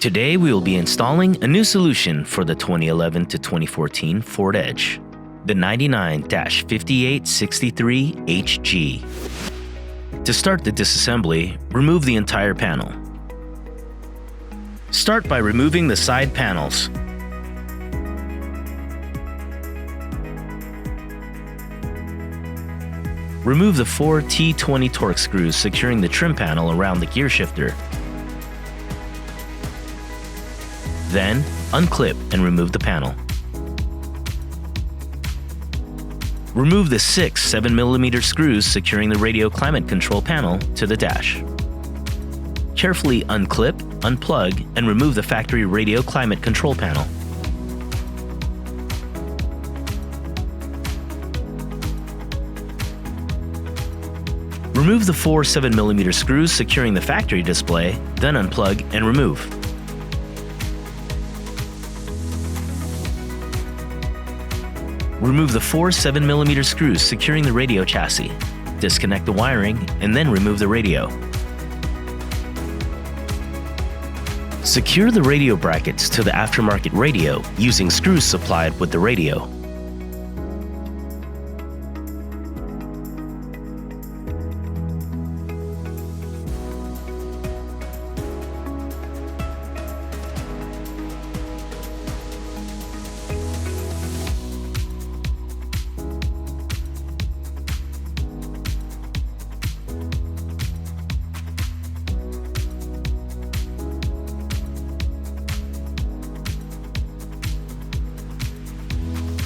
Today we will be installing a new solution for the 2011 to 2014 Ford Edge, the 99-5863HG. To start the disassembly, remove the entire panel. Start by removing the side panels. Remove the 4 T20 Torx screws securing the trim panel around the gear shifter. Then, unclip and remove the panel. Remove the 6 7mm screws securing the radio climate control panel to the dash. Carefully unclip, unplug, and remove the factory radio climate control panel. Remove the 4 7mm screws securing the factory display, then unplug and remove. Remove the 4 7mm screws securing the radio chassis. Disconnect the wiring and then remove the radio. Secure the radio brackets to the aftermarket radio using screws supplied with the radio.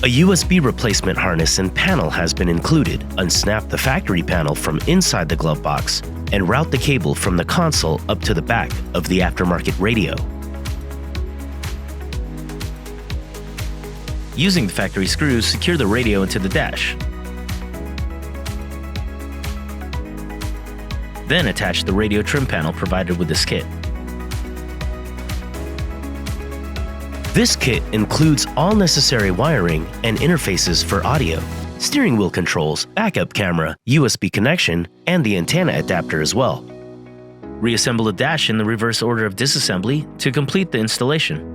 A USB replacement harness and panel has been included. Unsnap the factory panel from inside the glove box and route the cable from the console up to the back of the aftermarket radio. Using the factory screws, secure the radio into the dash. Then attach the radio trim panel provided with this kit. This kit includes all necessary wiring and interfaces for audio, steering wheel controls, backup camera, USB connection, and the antenna adapter as well. Reassemble the dash in the reverse order of disassembly to complete the installation.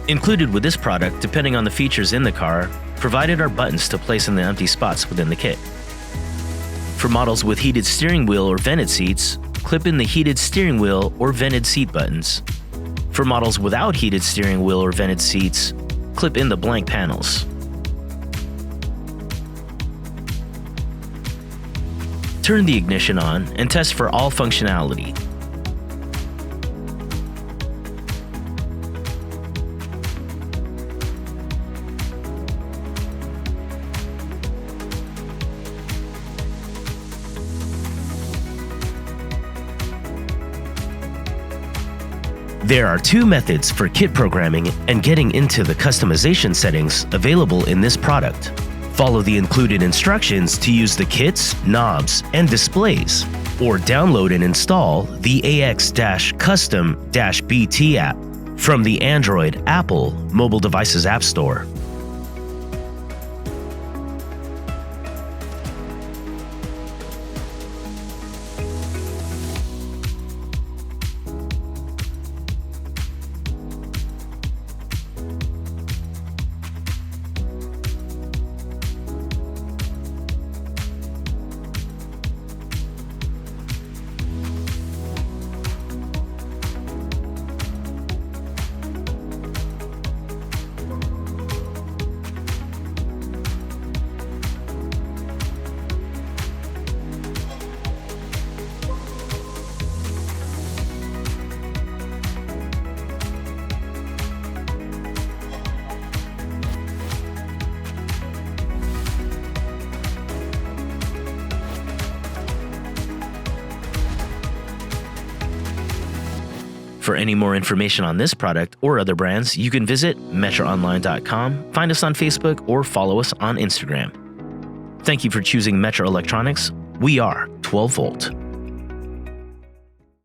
Included with this product, depending on the features in the car, provided are buttons to place in the empty spots within the kit. For models with heated steering wheel or vented seats, clip in the heated steering wheel or vented seat buttons. For models without heated steering wheel or vented seats, clip in the blank panels. Turn the ignition on and test for all functionality. There are 2 methods for kit programming and getting into the customization settings available in this product. Follow the included instructions to use the kits, knobs, and displays, or download and install the AX-Custom-BT app from the Android, Apple mobile devices App Store. For any more information on this product or other brands, you can visit metraonline.com, find us on Facebook, or follow us on Instagram. Thank you for choosing Metra Electronics. We are 12 Volt.